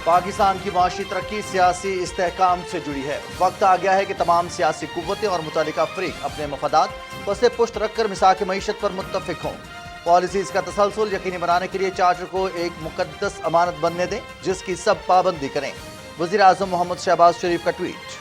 پاکستان کی معاشی ترقی سیاسی استحکام سے جڑی ہے۔ وقت آ گیا ہے کہ تمام سیاسی قوتیں اور متعلقہ فریق اپنے مفادات پس پشت رکھ کر مساق معیشت پر متفق ہوں۔ پالیسیز کا تسلسل یقینی بنانے کے لیے چارٹر کو ایک مقدس امانت بننے دیں جس کی سب پابندی کریں۔ وزیر اعظم محمد شہباز شریف کا ٹویٹ۔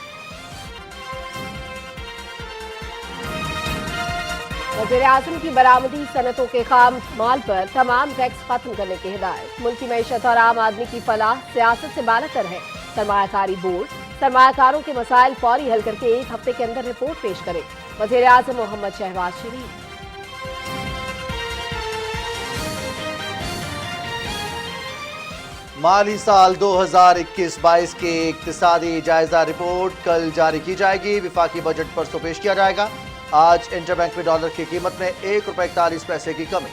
وزیر اعظم کی برآمدی صنعتوں کے خام مال پر تمام ٹیکس ختم کرنے کی ہدایت۔ ملکی معیشت اور عام آدمی کی فلاح سیاست سے بالاتر ہے۔ سرمایہ کاری بورڈ سرمایہ کاروں کے مسائل فوری حل کر کے ایک ہفتے کے اندر رپورٹ پیش کرے۔ وزیر اعظم محمد شہباز شریف۔ مالی سال 2021-22 کے اقتصادی جائزہ رپورٹ کل جاری کی جائے گی۔ وفاقی بجٹ پرسوں پیش کیا جائے گا۔ آج انٹر بینک میں ڈالر کی قیمت میں ₹1.41 کی کمی،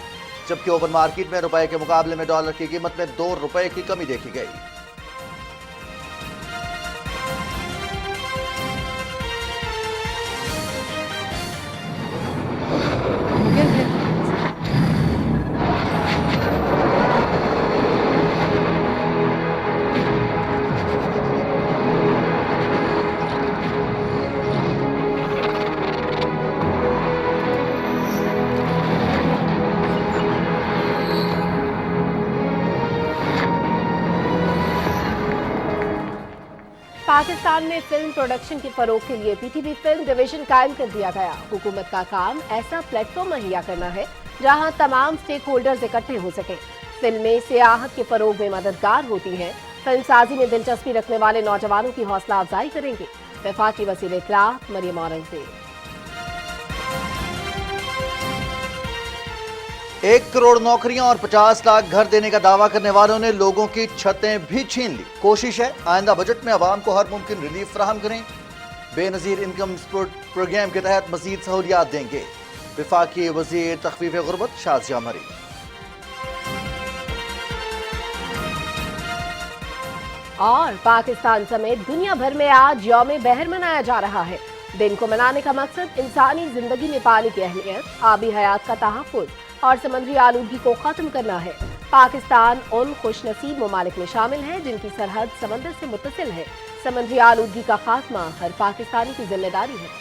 جبکہ اوپن مارکیٹ میں روپے کے مقابلے میں ڈالر کی قیمت میں ₹2 کی کمی دیکھی گئی۔ پاکستان میں فلم پروڈکشن کے فروغ کے لیے P T V film division قائم کر دیا گیا۔ حکومت کا کام ایسا پلیٹ فارم مہیا کرنا ہے جہاں تمام سٹیک ہولڈرز اکٹھے ہو سکیں۔ فلمیں سیاحت کے فروغ میں مددگار ہوتی ہیں، فلم سازی میں دلچسپی رکھنے والے نوجوانوں کی حوصلہ افزائی کریں گے۔ وفاقی وزیر اطلاع مریم اورنگزیب۔ 1 کروڑ نوکریاں اور 50 لاکھ گھر دینے کا دعویٰ کرنے والوں نے لوگوں کی چھتیں بھی چھین لی۔ کوشش ہے آئندہ بجٹ میں عوام کو ہر ممکن ریلیف فراہم کریں۔ بے نظیر انکم سپورٹ پروگرام کے تحت مزید سہولیات دیں گے۔ وفاقی وزیر تخفیف غربت شازیہ مریم۔ اور پاکستان سمیت دنیا بھر میں آج یوم بحر منایا جا رہا ہے۔ دن کو منانے کا مقصد انسانی زندگی میں پانی کی اہمیت، آبی حیات کا تحفظ اور سمندری آلودگی کو ختم کرنا ہے۔ پاکستان ان خوش نصیب ممالک میں شامل ہے جن کی سرحد سمندر سے متصل ہے۔ سمندری آلودگی کا خاتمہ ہر پاکستانی کی ذمہ داری ہے۔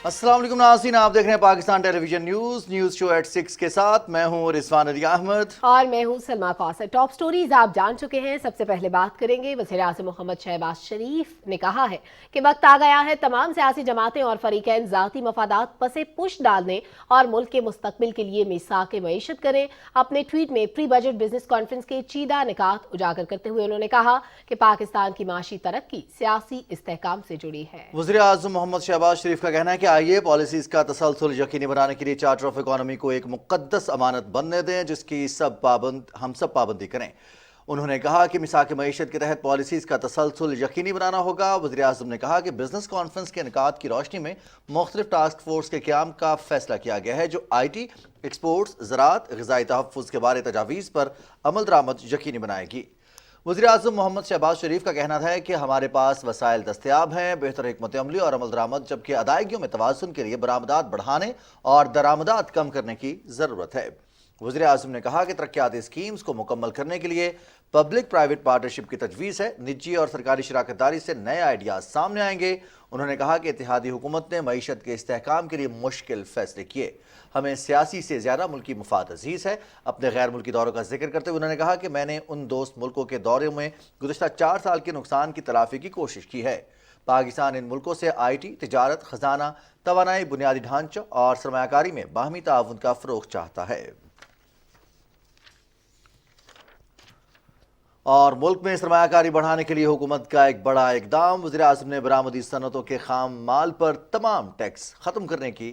السلام علیکم ناظرین، آپ دیکھ رہے ہیں پاکستان ٹیلی ویژن نیوز شو ایٹ 6 کے ساتھ میں ہوں رضوان علی احمد اور میں ہوں سلما کوثر۔ ٹاپ سٹوریز آپ جان چکے ہیں۔ سب سے پہلے بات کریں گے وزیر اعظم محمد شہباز شریف نے کہا ہے کہ وقت آ گیا ہے تمام سیاسی جماعتیں اور فریقین ذاتی مفادات پس پش ڈالنے اور ملک کے مستقبل کے لیے میثاق معیشت کریں۔ اپنے ٹویٹ میں پری بجٹ بزنس کانفرنس کے چیدہ نکات اجاگر کرتے ہوئے انہوں نے کہا کہ پاکستان کی معاشی ترقی سیاسی استحکام سے جڑی ہے۔ وزیر اعظم محمد شہباز شریف کا کہنا ہے کہ آئیے پالیسیز کا تسلسل یقینی بنانے کے لیے چارٹر آف اکانومی کو ایک مقدس امانت بننے دیں جس کی ہم سب پابندی کریں۔ انہوں نے کہا کہ میثاق معیشت کے تحت پالیسیز کا تسلسل یقینی بنانا ہوگا۔ وزیر اعظم نے کہا کہ بزنس کانفرنس کے نکات کی روشنی میں مختلف ٹاسک فورس کے قیام کا فیصلہ کیا گیا ہے جو آئی ٹی، ایکسپورٹس، زراعت، غذائی تحفظ کے بارے تجاویز پر عمل درآمد یقینی بنائے گی۔ وزیر اعظم محمد شہباز شریف کا کہنا ہے کہ ہمارے پاس وسائل دستیاب ہیں، بہتر حکمت عملی اور عمل درآمد، جبکہ ادائیگیوں میں توازن کے لیے برآمدات بڑھانے اور درآمدات کم کرنے کی ضرورت ہے۔ وزیر اعظم نے کہا کہ ترقیاتی اسکیمز کو مکمل کرنے کے لیے پبلک پرائیویٹ پارٹنرشپ کی تجویز ہے۔ نجی اور سرکاری شراکت داری سے نئے آئیڈیاز سامنے آئیں گے۔ انہوں نے کہا کہ اتحادی حکومت نے معیشت کے استحکام کے لیے مشکل فیصلے کیے۔ ہمیں سیاسی سے زیادہ ملکی مفاد عزیز ہے۔ اپنے غیر ملکی دوروں کا ذکر کرتے ہوئے انہوں نے کہا کہ میں نے ان دوست ملکوں کے دوروں میں گزشتہ 4 سال کے نقصان کی تلافی کی کوشش کی ہے۔ پاکستان ان ملکوں سے آئی ٹی، تجارت، خزانہ، توانائی، بنیادی ڈھانچہ اور سرمایہ کاری میں باہمی تعاون کا فروغ چاہتا ہے۔ اور ملک میں سرمایہ کاری بڑھانے کے لیے حکومت کا ایک بڑا اقدام۔ وزیر اعظم نے برآمدی صنعتوں کے خام مال پر تمام ٹیکس ختم کرنے کی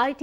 IT,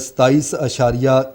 27.7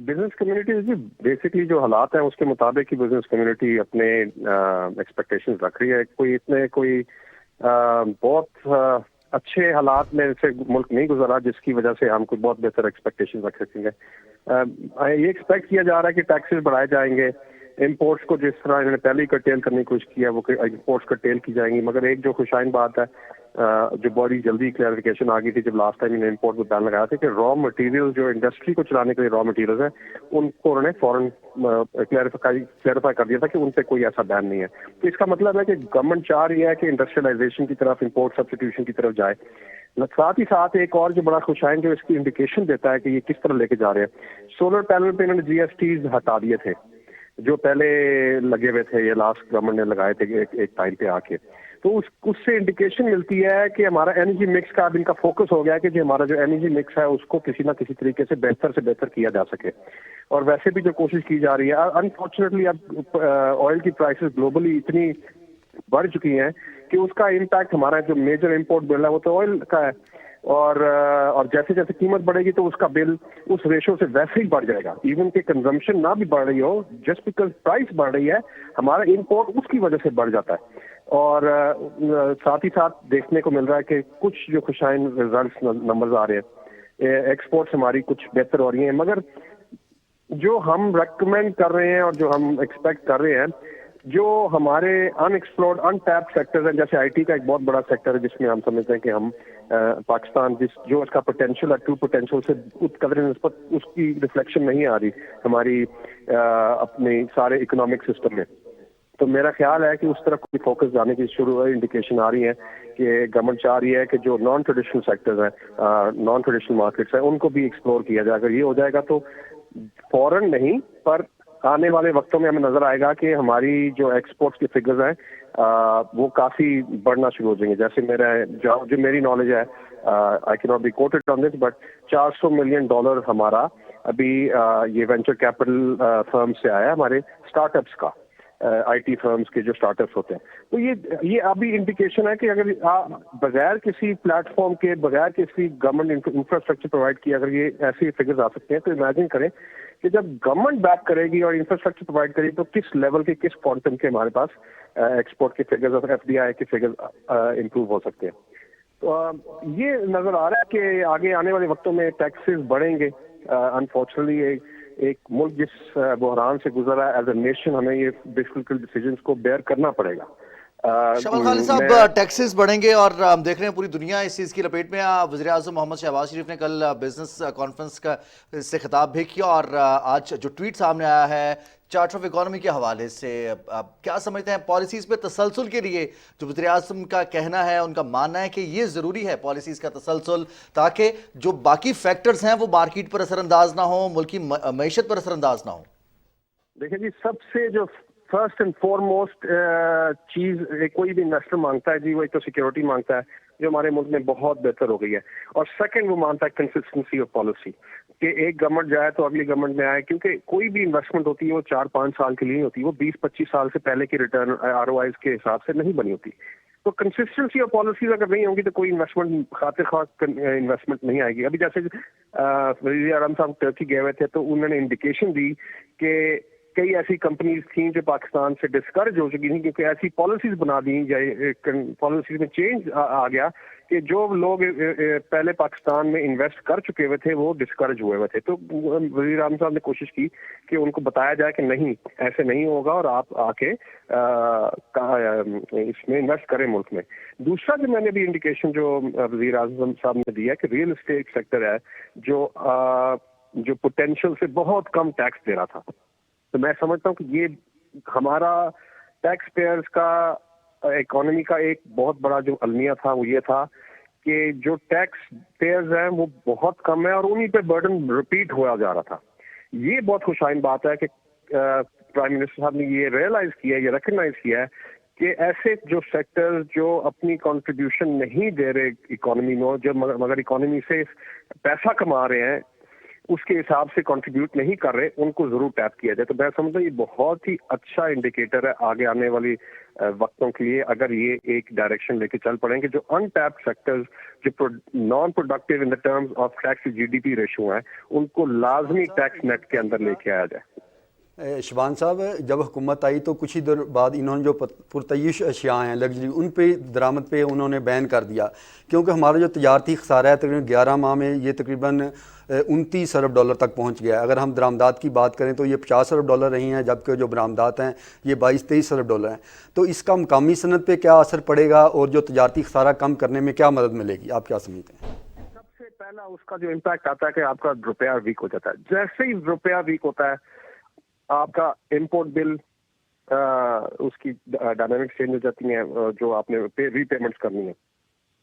بزنس کمیونٹی جی بیسکلی جو حالات ہیں اس کے مطابق ہی بزنس کمیونٹی اپنے ایکسپیکٹیشنز رکھ رہی ہے. کوئی بہت اچھے حالات میں سے ملک نہیں گزرا جس کی وجہ سے ہم کوئی بہت بہتر ایکسپیکٹیشن رکھ سکیں گے. یہ ایکسپیکٹ کیا جا رہا ہے کہ ٹیکسز بڑھائے جائیں گے, امپورٹس کو جس طرح انہوں نے پہلے ہی کرٹیل کرنے کی کوشش کی ہے وہ امپورٹس کرٹیل کی جائیں گی. مگر ایک جو خوشائن بات ہے جو بڑی جلدی کلیئرفیکیشن آ گئی تھی جب لاسٹ ٹائم انہوں نے امپورٹ پہ بین لگایا تھا کہ را مٹیریل جو انڈسٹری کو چلانے کے لیے را مٹیریل ہیں ان کو انہوں نے فوراً کلیئرفائی کر دیا تھا کہ ان پہ کوئی ایسا بین نہیں ہے. تو اس کا مطلب ہے کہ گورنمنٹ چاہ رہی ہے کہ انڈسٹریلائزیشن کی طرف, امپورٹ سبسٹیوشن کی طرف جائے. ساتھ ہی ساتھ ایک اور جو بڑا خوشائن جو اس کی انڈیکیشن دیتا ہے کہ یہ کس طرح لے کے جا رہے ہیں, سولر پینل پہ انہوں نے GSTs ہٹا دیے تھے جو پہلے لگے ہوئے تھے, یہ لاسٹ گورنمنٹ نے لگائے تھے ایک ٹائم پہ آ کے. تو اس سے انڈیکیشن ملتی ہے کہ ہمارا انرجی مکس کا اب ان کا فوکس ہو گیا ہے کہ جو ہمارا جو انرجی مکس ہے اس کو کسی نہ کسی طریقے سے بہتر کیا جا سکے. اور ویسے بھی جو کوشش کی جا رہی ہے, انفارچونیٹلی اب آئل کی پرائسز گلوبلی اتنی بڑھ چکی ہیں کہ اس کا امپیکٹ ہمارا جو میجر امپورٹ بل ہے وہ تو آئل کا ہے. اور جیسے جیسے قیمت بڑھے گی تو اس کا بل اس ریشو سے ویسے ہی بڑھ جائے گا. ایون کہ کنزمپشن نہ بھی بڑھ رہی ہو, جسٹ بیکاز پرائس بڑھ رہی ہے ہمارا امپورٹ اس کی وجہ سے بڑھ جاتا ہے. اور ساتھ ہی ساتھ دیکھنے کو مل رہا ہے کہ کچھ جو خوشائن ریزلٹس نمبرز آ رہے ہیں, ایکسپورٹس ہماری کچھ بہتر ہو رہی ہیں. مگر جو ہم ریکمینڈ کر رہے ہیں اور جو ہم ایکسپیکٹ کر رہے ہیں, جو ہمارے ان ایکسپلورڈ ان ٹیپ سیکٹرز ہیں, جیسے IT کا ایک بہت بڑا سیکٹر ہے جس میں ہم سمجھتے ہیں کہ ہم پاکستان جو اس کا پوٹینشیل ہے, ٹرو پوٹینشیل سے قدر نسبت اس کی ریفلیکشن نہیں آ رہی ہماری اپنے سارے اکنامک سسٹم میں. تو میرا خیال ہے کہ اس طرف کوئی فوکس جانے کی شروع انڈیکیشن آ رہی ہے کہ گورنمنٹ چاہ رہی ہے کہ جو نان ٹریڈیشنل سیکٹرز ہیں, نان ٹریڈیشنل مارکیٹس ہیں, ان کو بھی ایکسپلور کیا جائے. اگر یہ ہو جائے گا تو فوراً نہیں پر آنے والے وقتوں میں ہمیں نظر آئے گا کہ ہماری جو ایکسپورٹس کی فگرز ہیں وہ کافی بڑھنا شروع ہو جائیں گے. جیسے جو میری نالج ہے, I can not be quoted on this, but $400 million ہمارا ابھی یہ وینچر کیپٹل فرم سے آیا, ہمارے اسٹارٹ اپس کا, IT فرمز کے جو اسٹارٹ اپس ہوتے ہیں. تو یہ ابھی انڈیکیشن ہے کہ اگر بغیر کسی پلیٹ فارم کے, بغیر کسی گورنمنٹ انفراسٹرکچر پرووائڈ کیے اگر یہ ایسے فگرز آ سکتے ہیں, تو امیجن کریں کہ جب گورنمنٹ بیک کرے گی اور انفراسٹرکچر پرووائڈ کرے گی تو کس لیول کے, کس کوانٹم کے ہمارے پاس ایکسپورٹ کے فگرز اور FDI کے فگرز امپروو ہو سکتے ہیں. تو یہ نظر آ رہا ہے کہ آگے آنے والے وقتوں میں ٹیکسز بڑھیں گے. انفارچونیٹلی ایک ملک جس بحران سے گزر رہا ہے, ایز اے نیشن ہمیں یہ ڈفیکلٹ ڈیسیجنز کو بیئر کرنا پڑے گا. شمال خالد صاحب, ٹیکسز بڑھیں گے اور ہم دیکھ رہے ہیں پوری دنیا اس چیز کی لپیٹ میں. وزیر اعظم محمد شہباز شریف نے کل بزنس کانفرنس سے خطاب بھی کیا, اور آج جو ٹویٹ سامنے آیا ہے چارٹر آف اکانومی کے حوالے سے, کیا سمجھتے ہیں پالیسیز پہ تسلسل کے لیے جو وزیر اعظم کا کہنا ہے, ان کا ماننا ہے کہ یہ ضروری ہے پالیسیز کا تسلسل, تاکہ جو باقی فیکٹرز ہیں وہ مارکیٹ پر اثر انداز نہ ہوں, ملکی معیشت پر اثر انداز نہ ہوں؟ دیکھیں جی, سب سے جو فرسٹ اینڈ فارموسٹ چیز کوئی بھی انویسٹر مانگتا ہے جی, وہ ایک تو سیکیورٹی مانگتا ہے جو ہمارے ملک میں بہت بہتر ہو گئی ہے, اور سیکنڈ وہ مانتا ہے کنسسٹنسی آف پالیسی, کہ ایک گورنمنٹ جائے تو اگلی گورنمنٹ میں آئے. کیونکہ کوئی بھی انویسٹمنٹ ہوتی ہے وہ 4-5 سال کے لیے نہیں ہوتی, وہ 20-25 سال سے پہلے کی ریٹرن ROIs کے حساب سے نہیں بنی ہوتی. تو کنسسٹنسی آف پالیسیز اگر نہیں ہوں گی تو کوئی انویسٹمنٹ خاطر خواہ انویسٹمنٹ نہیں آئے گی. ابھی جیسے وزیر اعظم صاحب ٹرکی گئے ہوئے تھے تو انہوں نے انڈیکیشن دی کہ کئی ایسی کمپنیز تھیں جو پاکستان سے ڈسکریج ہو چکی تھیں کیونکہ ایسی پالیسیز بنا دی یا پالیسیز میں چینج آ گیا کہ جو لوگ پہلے پاکستان میں انویسٹ کر چکے ہوئے تھے وہ ڈسکریج ہوئے ہوئے تھے. تو وزیر اعظم صاحب نے کوشش کی کہ ان کو بتایا جائے کہ نہیں, ایسے نہیں ہوگا اور آپ آ کے اس میں انویسٹ کریں ملک میں. دوسرا جو میں نے بھی انڈیکیشن جو وزیر اعظم صاحب نے دیا کہ ریئل اسٹیٹ سیکٹر ہے جو پوٹینشیل سے بہت کم ٹیکس دے رہا تھا. تو میں سمجھتا ہوں کہ یہ ہمارا ٹیکس پیئرز کا اکانومی کا ایک بہت بڑا جو المیہ تھا وہ یہ تھا کہ جو ٹیکس پیئرز ہیں وہ بہت کم ہے اور انہی پہ برڈن ریپیٹ ہوا جا رہا تھا. یہ بہت خوشائن بات ہے کہ پرائم منسٹر صاحب نے یہ ریئلائز کیا, یہ ریکگنائز کیا ہے کہ ایسے جو سیکٹر جو اپنی کنٹریبیوشن نہیں دے رہے اکانومی میں, جو مگر اکانومی سے پیسہ کما رہے ہیں, اس کے حساب سے کنٹریبیوٹ نہیں کر رہے ان کو ضرور ٹیپ کیا جائے. تو میں سمجھتا ہوں یہ بہت ہی اچھا انڈیکیٹر ہے آگے آنے والی وقتوں کے لیے, اگر یہ ایک ڈائریکشن لے کے چل پڑیں گے. جو ان ٹیپڈ سیکٹرز جو non productive in terms of tax G D P ratio ہیں, ان کو لازمی ٹیکس نیٹ کے اندر لے کے آیا جائے. شبان صاحب, جب حکومت آئی تو کچھ ہی دیر بعد انہوں نے جو پرتعیش اشیاء ہیں لگژری, ان پہ درآمد پہ انہوں نے بین کر دیا, کیونکہ ہمارا جو تجارتی خسارہ ہے تقریباً 11 ماہ میں یہ تقریباً 29 ارب ڈالر تک پہنچ گیا ہے. اگر ہم درآمدات کی بات کریں تو یہ 50 ارب ڈالر رہی ہیں, جبکہ جو برآمدات ہیں یہ 22-23 ارب ڈالر ہیں. تو اس کا مقامی صنعت پہ کیا اثر پڑے گا اور جو تجارتی خسارہ کم کرنے میں کیا مدد ملے گی, آپ کیا سمجھتے ہیں؟ سب سے پہلا اس کا جو امپیکٹ آتا ہے کہ آپ کا روپیہ ویک ہو جاتا ہے. جیسے ہی روپیہ ویک ہوتا ہے آپ کا امپورٹ بل اس کی ڈائنامکس چینج ہو جاتی ہیں, جو آپ نے ری پیمنٹس کرنی ہے,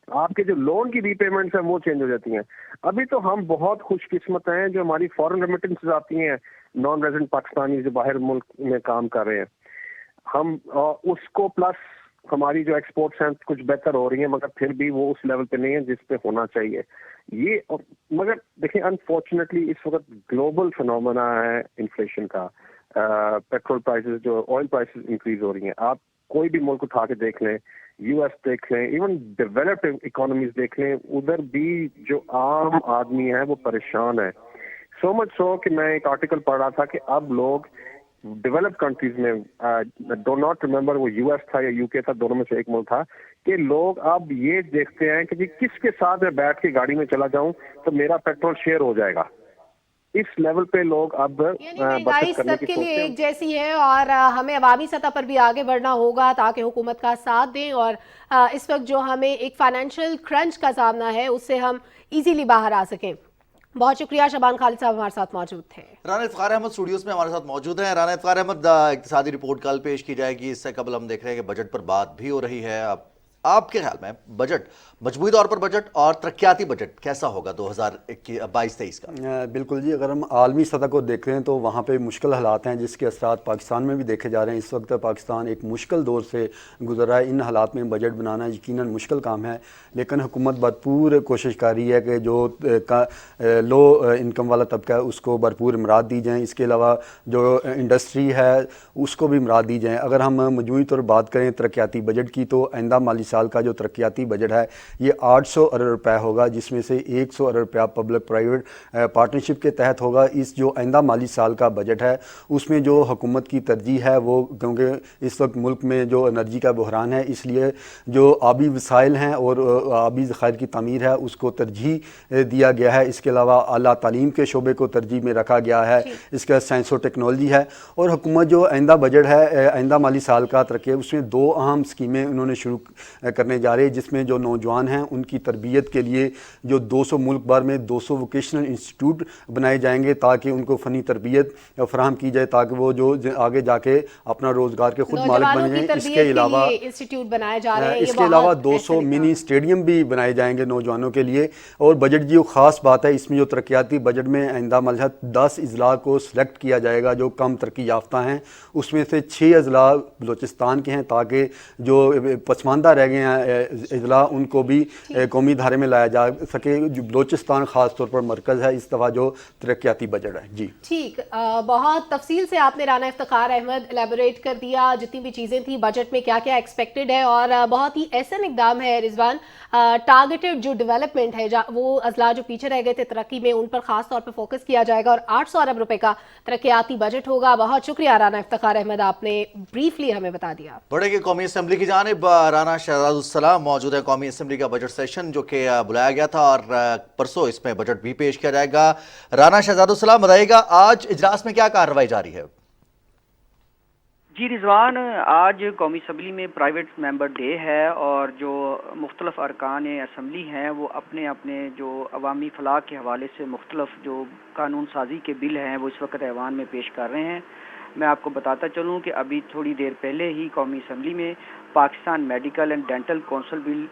آپ کے جو لون کی ری پیمنٹس ہیں وہ چینج ہو جاتی ہیں. ابھی تو ہم بہت خوش قسمت ہیں جو ہماری فورن ریمیٹنسز آتی ہیں نان ریزیڈنٹ پاکستانی جو باہر ملک میں کام کر رہے ہیں, ہم اس کو پلس ہماری جو ایکسپورٹس ہیں کچھ بہتر ہو رہی ہیں, مگر پھر بھی وہ اس لیول پہ نہیں ہے جس پہ ہونا چاہیے. یہ مگر دیکھیں انفارچونیٹلی اس وقت گلوبل فنومنا ہے انفلیشن کا. پیٹرول پرائسز جو آئل پرائسز انکریز ہو رہی ہیں, آپ کوئی بھی ملک اٹھا کے دیکھ لیں, یو ایس دیکھ لیں, ایون ڈیولپڈ اکانومیز دیکھ لیں, ادھر بھی جو عام آدمی ہے وہ پریشان ہے. سو مچ سو کہ میں ایک آرٹیکل پڑھ رہا تھا کہ اب لوگ ڈیولپ کنٹریز میں, ڈو ناٹ ریمبر وہ یو ایس تھا یا یو کے تھا, دونوں میں سے ایک ملک تھا, کہ لوگ اب یہ دیکھتے ہیں کہ جی کس کے ساتھ میں بیٹھ کے گاڑی میں چلا جاؤں تو میرا پیٹرول شیئر ہو جائے گا. اس لیول پہ لوگ اب مہنگائی بچت کرنے سب کی کے لیے سوچتے ہیں. ایک جیسی ہے اور ہمیں عوامی سطح پر بھی آگے بڑھنا ہوگا تاکہ حکومت کا ساتھ دیں, اور اس وقت جو ہمیں ایک فائنینشیل کرنچ کا سامنا ہے اس سے ہم ایزیلی باہر آ سکیں. بہت شکریہ. شبان خالد صاحب ہمارے ساتھ موجود تھے. رانا افتخار احمد اسٹوڈیوز میں ہمارے ساتھ موجود ہیں. رانا افتخار احمد, اقتصادی رپورٹ کل پیش کی جائے گی, اس سے قبل ہم دیکھ رہے ہیں کہ بجٹ پر بات بھی ہو رہی ہے. آپ کے خیال میں بجٹ, مجموعی طور پر بجٹ اور ترقیاتی بجٹ کیسا ہوگا 2022-23 کا؟ بالکل جی, اگر ہم عالمی سطح کو دیکھ رہے ہیں تو وہاں پہ مشکل حالات ہیں جس کے اثرات پاکستان میں بھی دیکھے جا رہے ہیں. اس وقت پاکستان ایک مشکل دور سے گزر رہا ہے. ان حالات میں بجٹ بنانا یقیناً مشکل کام ہے, لیکن حکومت بھرپور کوشش کر رہی ہے کہ جو لو انکم والا طبقہ ہے اس کو بھرپور امداد دی جائیں. اس کے علاوہ جو انڈسٹری ہے اس کو بھی امداد دی جائیں. اگر ہم مجموعی طور بات کریں ترقیاتی بجٹ کی تو آئندہ مالی سال کا جو ترقیاتی بجٹ ہے یہ 800 ارب روپے ہوگا, جس میں سے 100 ارب روپیہ پبلک پرائیویٹ پارٹنرشپ کے تحت ہوگا. اس جو آئندہ مالی سال کا بجٹ ہے اس میں جو حکومت کی ترجیح ہے وہ, کیونکہ اس وقت ملک میں جو انرجی کا بحران ہے اس لیے جو آبی وسائل ہیں اور آبی ذخائر کی تعمیر ہے اس کو ترجیح دیا گیا ہے. اس کے علاوہ اعلیٰ تعلیم کے شعبے کو ترجیح میں رکھا گیا ہے. اس کے سائنس و ٹیکنالوجی ہے. اور حکومت جو آئندہ بجٹ ہے آئندہ مالی سال کا ترقی, اس میں 2 اہم اسکیمیں انہوں نے شروع کرنے جا رہے ہیں, جس میں جو نوجوان ہیں ان کی تربیت کے لیے جو 200 ملک بھر میں 200 ووکیشنل انسٹیٹیوٹ بنائے جائیں گے تاکہ ان کو فنی تربیت فراہم کی جائے تاکہ وہ جو آگے جا کے اپنا روزگار کے خود مالک بن جائیں. اس کے علاوہ انسٹیٹیوٹ بنائے جا رہے ہیں, اس کے علاوہ 200 منی اسٹیڈیم بھی بنائے جائیں گے نوجوانوں کے لیے. اور بجٹ جو خاص بات ہے اس میں جو ترقیاتی بجٹ میں آئندہ مالی 10 اضلاع کو سلیکٹ کیا جائے گا جو کم ترقی یافتہ ہیں. اس میں سے 6 اضلاع بلوچستان کے ہیں تاکہ جو پسماندہ رہ گئے ہیں اضلاع ان کو بھی قومی دھارے میں لایا جا سکے. جو بلوچستان خاص طور پر مرکز ہے اس دفعہ جو ترقیاتی بجٹ ہے. جی ٹھیک, بہت تفصیل سے آپ نے رانا افتخار احمد ایلیبوریٹ کر دیا جتنی بھی چیزیں تھیں بجٹ میں کیا کیا ایکسپیکٹڈ ہے, اور بہت ہی احسن اقدام ہے رضوان. ٹارگیٹڈ جو ڈیولپمنٹ ہے وہ اضلاع جو پیچھے رہ گئے تھے ترقی میں ان پر خاص طور پہ فوکس کیا جائے گا, اور 800 ارب روپے کا ترقیاتی بجٹ ہوگا. بہت شکریہ رانا افتخار احمد, آپ نے بریفلی ہمیں بتا دیا. بڑھے گی قومی اسمبلی کی جانب رانا شہزاد السلام موجود ہے. قومی اسمبلی کا بجٹ سیشن جو کہ بلایا گیا تھا اور پرسوں اس میں بجٹ بھی پیش کیا جائے گا. رانا شہزاد السلام بتائیے گا آج اجلاس میں کیا کارروائی جاری ہے؟ جی رضوان, آج قومی اسمبلی میں پرائیویٹ ممبر ڈے ہے اور جو مختلف ارکان اسمبلی ہیں وہ اپنے اپنے جو عوامی فلاح کے حوالے سے مختلف جو قانون سازی کے بل ہیں وہ اس وقت ایوان میں پیش کر رہے ہیں. میں آپ کو بتاتا چلوں کہ ابھی تھوڑی دیر پہلے ہی قومی اسمبلی میں Pakistan medical and dental council bill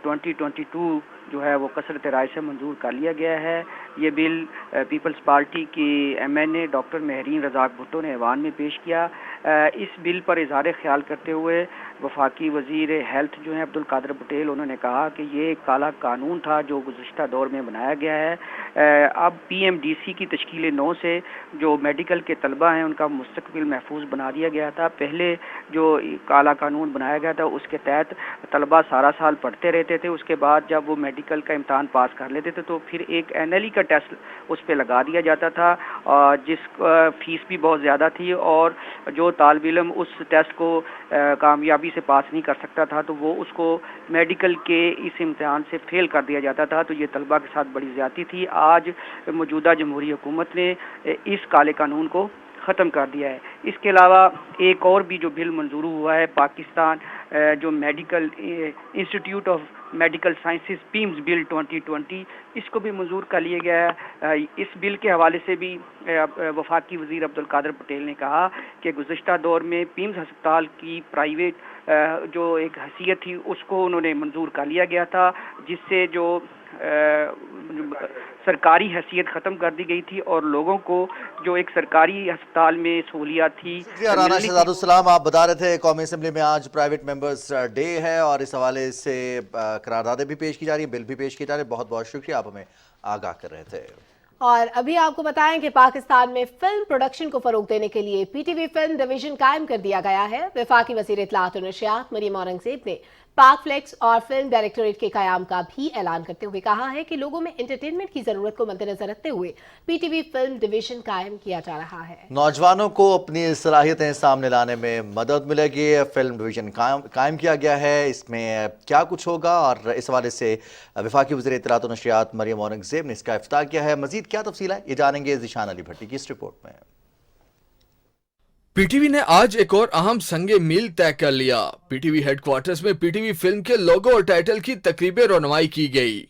2022 جو ہے وہ کثرت رائے سے منظور کر لیا گیا ہے. یہ بل پیپلز پارٹی کی ایم این اے ڈاکٹر مہرین رزاق بھٹو نے ایوان میں پیش کیا. اس بل پر اظہار خیال کرتے ہوئے وفاقی وزیر ہیلتھ جو ہیں عبدالقادر پٹیل، انہوں نے کہا کہ یہ ایک کالا قانون تھا جو گزشتہ دور میں بنایا گیا ہے. اب پی ایم ڈی سی کی تشکیل نو سے جو میڈیکل کے طلبہ ہیں ان کا مستقبل محفوظ بنا دیا گیا تھا. پہلے جو کالا قانون بنایا گیا تھا اس کے تحت طلبہ سارا سال پڑھتے رہتے تھے، اس کے بعد جب وہ میڈیکل کا امتحان پاس کر لیتے تھے تو پھر ایک NLE کا ٹیسٹ اس پہ لگا دیا جاتا تھا، جس فیس بھی بہت زیادہ تھی، اور جو طالب علم اس ٹیسٹ کو کامیابی سے پاس نہیں کر سکتا تھا تو وہ اس کو میڈیکل کے اس امتحان سے فیل کر دیا جاتا تھا. تو یہ طلبہ کے ساتھ بڑی زیادتی تھی. آج موجودہ جمہوری حکومت نے اس کالے قانون کو ختم کر دیا ہے. اس کے علاوہ ایک اور بھی جو بل منظور ہوا ہے، پاکستان جو medical institute of medical sciences PIMS bill 2020، اس کو بھی منظور کر لیا گیا ہے. اس بل کے حوالے سے بھی وفاقی وزیر عبدالقادر پٹیل نے کہا کہ گزشتہ دور میں پیمز ہسپتال کی پرائیویٹ جو ایک حیثیت تھی اس کو انہوں نے منظور کر لیا گیا تھا، جس سے جو سرکاری حیثیت ختم کر دی گئی تھی اور لوگوں کو جو ایک سرکاری ہسپتال میں سہولیات تھی. رانا شہزاد السلام، آپ بتا رہے تھے قومی اسمبلی میں آج پرائیویٹ ممبرز ڈے ہے اور اس حوالے سے قراردادیں بھی پیش کی جا رہی ہیں، بل بھی پیش کیے جا رہے ہیں. بہت بہت شکریہ، آپ ہمیں آگاہ کر رہے تھے. اور ابھی آپ کو بتائیں کہ پاکستان میں فلم پروڈکشن کو فروغ دینے کے لیے PTV فلم ڈویژن قائم کر دیا گیا ہے. وفاقی وزیر اطلاعات و نشریات مریم اورنگزیب نے پاک فلیکس اور فلم ڈائریکٹوریٹ کے قیام کا بھی اعلان کرتے ہوئے کہا ہے کہ لوگوں میں انٹرٹینمنٹ کی ضرورت کو مد نظر رکھتے ہوئے PTV فلم ڈویژن قائم کیا جا رہا ہے. نوجوانوں کو اپنی صلاحیتیں سامنے لانے میں مدد ملے گی. فلم ڈویژن قائم کیا گیا ہے، اس میں کیا کچھ ہوگا، اور اس حوالے سے وفاقی وزیر اطلاعات و نشریات مریم اورنگزیب نے اس کا افتتاح کیا ہے. مزید کیا تفصیل ہے یہ جانیں گے ذیشان علی بھٹی کی اس رپورٹ میں. PTV نے آج ایک اور اہم سنگ میل طے کر لیا. PTV ہیڈ کوارٹرز میں PTV فلم کے لوگو اور ٹائٹل کی تقریب رونمائی کی گئی.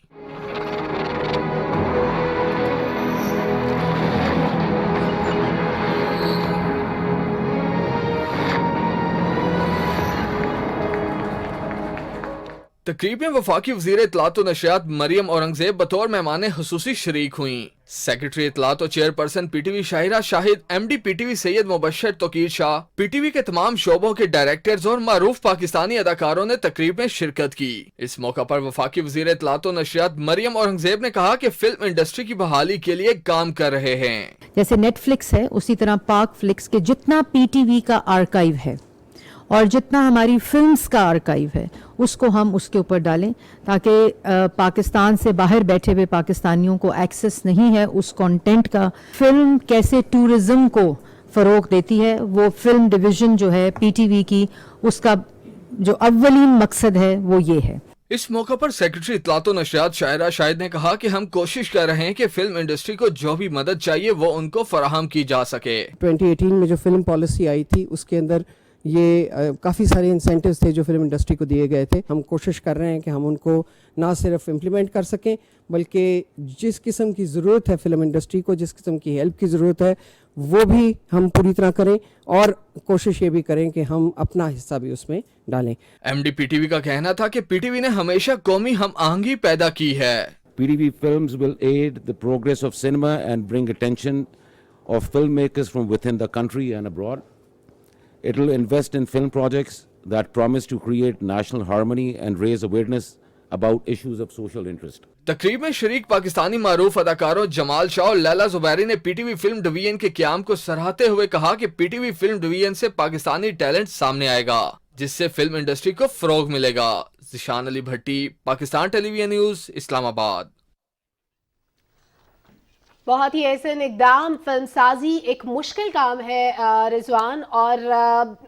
تقریب میں وفاقی وزیر اطلاعات و نشریات مریم اورنگزیب بطور مہمان خصوصی شریک ہوئیں. سیکرٹری اطلاعات و چیئرپرسن PTV شاہرہ شاہد، MD PTV سید مبشر توقیر شاہ، PTV کے تمام شعبوں کے ڈائریکٹرز اور معروف پاکستانی اداکاروں نے تقریب میں شرکت کی. اس موقع پر وفاقی وزیر اطلاعات و نشریات مریم اورنگزیب نے کہا کہ فلم انڈسٹری کی بحالی کے لیے کام کر رہے ہیں. جیسے نیٹ فلکس ہے اسی طرح پاک فلکس کے جتنا PTV کا آرکائیو ہے اور جتنا ہماری فلمز کا آرکائیو ہے اس کو ہم اس کے اوپر ڈالیں تاکہ پاکستان سے باہر بیٹھے ہوئے پاکستانیوں کو ایکسس نہیں ہے اس کانٹینٹ کا. فلم کیسے ٹورزم کو فروغ دیتی ہے، وہ فلم ڈویژن جو ہے PTV کی، اس کا جو اولین مقصد ہے وہ یہ ہے. اس موقع پر سیکرٹری اطلاعات و نشریات شاہرہ شاہد نے کہا کہ ہم کوشش کر رہے ہیں کہ فلم انڈسٹری کو جو بھی مدد چاہیے وہ ان کو فراہم کی جا سکے. 2018 میں جو فلم پالیسی آئی تھی اس کے اندر یہ کافی سارے انسینٹیوز تھے جو فلم انڈسٹری کو دیے گئے تھے. ہم کوشش کر رہے ہیں کہ ہم ان کو نہ صرف امپلیمنٹ کر سکیں بلکہ جس قسم کی ضرورت ہے فلم انڈسٹری کو، جس قسم کی ہیلپ کی ضرورت ہے وہ بھی ہم پوری طرح کریں اور کوشش یہ بھی کریں کہ ہم اپنا حصہ بھی اس میں ڈالیں. MD PTV کا کہنا تھا کہ PTV نے ہمیشہ قومی ہم آہنگی پیدا کی ہے. PTV films will aid the progress of cinema and bring attention of filmmakers from within the country and abroad. It will invest in film projects that promise to create national harmony and raise awareness about issues of social interest. تقریب میں شریک پاکستانی معروف اداکاروں جمال شاہ اور لیلا زبیری نے PTV film division کے قیام کو سراہتے ہوئے کہا کہ PTV فلم ڈویژن سے پاکستانی ٹیلنٹ سامنے آئے گا جس سے فلم انڈسٹری کو فروغ ملے گا. ذیشان علی بھٹی، پاکستان ٹیلی ویژن نیوز، اسلام آباد. بہت ہی احسن اقدام. فلم سازی ایک مشکل کام ہے رضوان، اور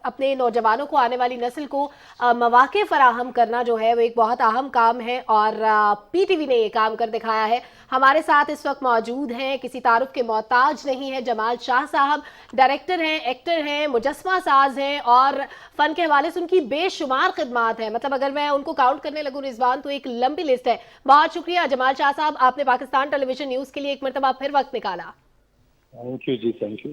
اپنے نوجوانوں کو، آنے والی نسل کو مواقع فراہم کرنا جو ہے وہ ایک بہت اہم کام ہے، اور PTV نے یہ کام کر دکھایا ہے. ہمارے ساتھ اس وقت موجود ہیں، کسی تعارف کے محتاج نہیں ہے، جمال شاہ صاحب ڈائریکٹر ہیں، ایکٹر ہیں، مجسمہ ساز ہیں، اور فن کے حوالے سے ان کی بے شمار خدمات ہیں. مطلب اگر میں ان کو کاؤنٹ کرنے لگوں رضوان تو ایک لمبی لسٹ ہے. بہت شکریہ جمال شاہ صاحب، آپ نے پاکستان ٹیلی ویژن نیوز کے لیے ایک مرتبہ پھر وقت نکالا. تھینک یو جی، تھینک یو.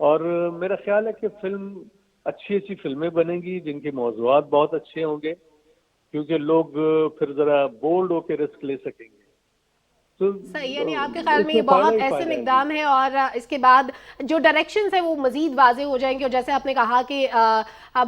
اور میرا خیال ہے کہ فلم اچھی فلمیں بنیں گی جن کے موضوعات بہت اچھے ہوں گے، کیونکہ لوگ پھر ذرا بولڈ ہو کے رسک لے سکیں گے. تو صحیح، یعنی آپ کے خیال میں یہ بہت احسن اقدام ہے اور اس کے بعد جو ڈائریکشنز ہیں وہ مزید واضح ہو جائیں گے، اور جیسے آپ نے کہا کہ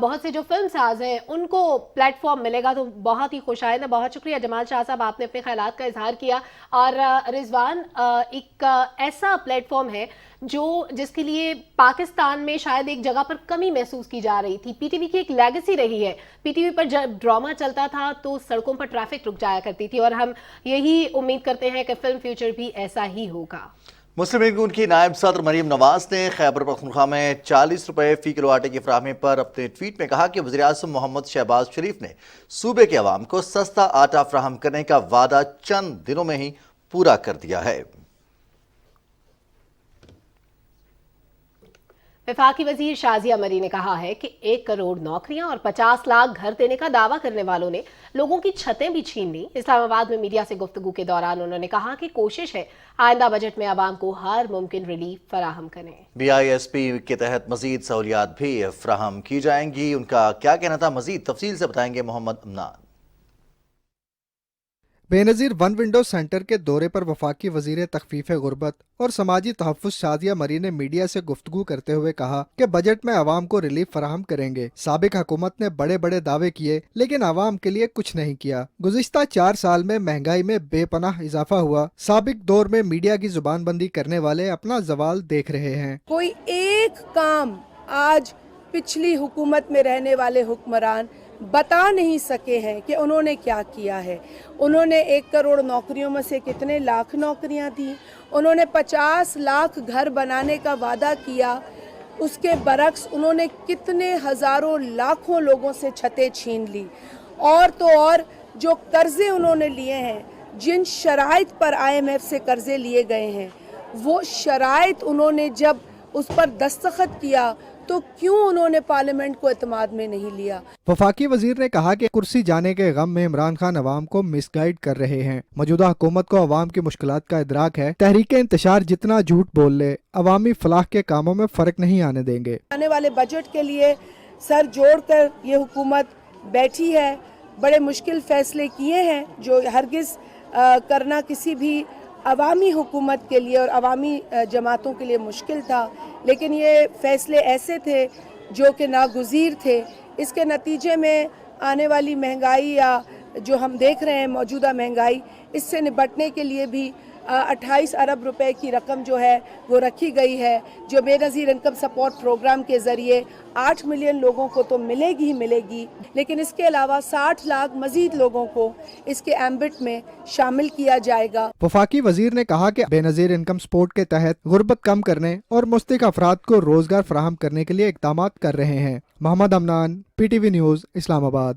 بہت سے جو فلم ساز ہیں ان کو پلیٹ فارم ملے گا، تو بہت ہی خوش آئند ہے. بہت شکریہ جمال شاہ صاحب، آپ نے اپنے خیالات کا اظہار کیا. اور رضوان، ایک ایسا پلیٹ فارم ہے جس کے لیے پاکستان میں شاید ایک جگہ پر کمی محسوس کی جا رہی تھی. پی ٹی وی کی ایک لیگیسی رہی ہے. پی ٹی وی پر جب ڈرامہ چلتا تھا تو سڑکوں پر ٹریفک رک جایا کرتی تھی، اور ہم یہی امید کرتے ہیں کہ فلم فیوچر بھی ایسا ہی ہوگا. مسلم لیگ نون کی نائب صدر مریم نواز نے خیبر پختونخوا میں 40 روپے فی کلو آٹے کی فراہمی پر اپنے ٹویٹ میں کہا کہ وزیراعظم محمد شہباز شریف نے صوبے کے عوام کو سستا آٹا فراہم کرنے کا وعدہ چند دنوں میں ہی پورا کر دیا ہے. وفاقی وزیر شازیہ مری نے کہا ہے کہ 1 کروڑ نوکریاں اور 50 لاکھ گھر دینے کا دعویٰ کرنے والوں نے لوگوں کی چھتیں بھی چھین لی. اسلام آباد میں میڈیا سے گفتگو کے دوران انہوں نے کہا کہ کوشش ہے آئندہ بجٹ میں عوام کو ہر ممکن ریلیف فراہم کریں. BISP کے تحت مزید سہولیات بھی فراہم کی جائیں گی. ان کا کیا کہنا تھا، مزید تفصیل سے بتائیں گے محمد امنان. بے نظیر ون ونڈو سینٹر کے دورے پر وفاقی وزیر تخفیف غربت اور سماجی تحفظ شازیہ مری نے میڈیا سے گفتگو کرتے ہوئے کہا کہ بجٹ میں عوام کو ریلیف فراہم کریں گے. سابق حکومت نے بڑے بڑے دعوے کیے لیکن عوام کے لیے کچھ نہیں کیا. گزشتہ 4 سال میں مہنگائی میں بے پناہ اضافہ ہوا. سابق دور میں میڈیا کی زبان بندی کرنے والے اپنا زوال دیکھ رہے ہیں. کوئی ایک کام آج پچھلی حکومت میں رہنے والے حکمران بتا نہیں سکے ہیں کہ انہوں نے کیا کیا ہے. انہوں نے 1 کروڑ نوکریوں میں سے کتنے لاکھ نوکریاں دیں. انہوں نے 50 لاکھ گھر بنانے کا وعدہ کیا. اس کے برعکس انہوں نے کتنے ہزاروں لاکھوں لوگوں سے چھتیں چھین لی. اور تو اور جو قرضے انہوں نے لیے ہیں، جن شرائط پر IMF سے قرضے لیے گئے ہیں، وہ شرائط انہوں نے جب اس پر دستخط کیا تو کیوں انہوں نے پارلیمنٹ کو اعتماد میں نہیں لیا. وفاقی وزیر نے کہا کہ کرسی جانے کے غم میں عمران خان عوام کو مس گائیڈ کر رہے ہیں. موجودہ حکومت کو عوام کی مشکلات کا ادراک ہے. تحریک انتشار جتنا جھوٹ بول لے، عوامی فلاح کے کاموں میں فرق نہیں آنے دیں گے. آنے والے بجٹ کے لیے سر جوڑ کر یہ حکومت بیٹھی ہے. بڑے مشکل فیصلے کیے ہیں جو ہرگز کرنا کسی بھی عوامی حکومت کے لیے اور عوامی جماعتوں کے لیے مشکل تھا، لیکن یہ فیصلے ایسے تھے جو کہ ناگزیر تھے. اس کے نتیجے میں آنے والی مہنگائی یا جو ہم دیکھ رہے ہیں موجودہ مہنگائی، اس سے نبٹنے کے لیے بھی 28 ارب روپے کی رقم جو ہے وہ رکھی گئی ہے، جو بے نظیر انکم سپورٹ پروگرام کے ذریعے 8 ملین لوگوں کو تو ملے گی، لیکن اس کے علاوہ 60 لاکھ مزید لوگوں کو اس کے ایمبٹ میں شامل کیا جائے گا. وفاقی وزیر نے کہا کہ بے نظیر انکم سپورٹ کے تحت غربت کم کرنے اور مستحق افراد کو روزگار فراہم کرنے کے لیے اقدامات کر رہے ہیں. محمد امنان، PTV نیوز، اسلام آباد.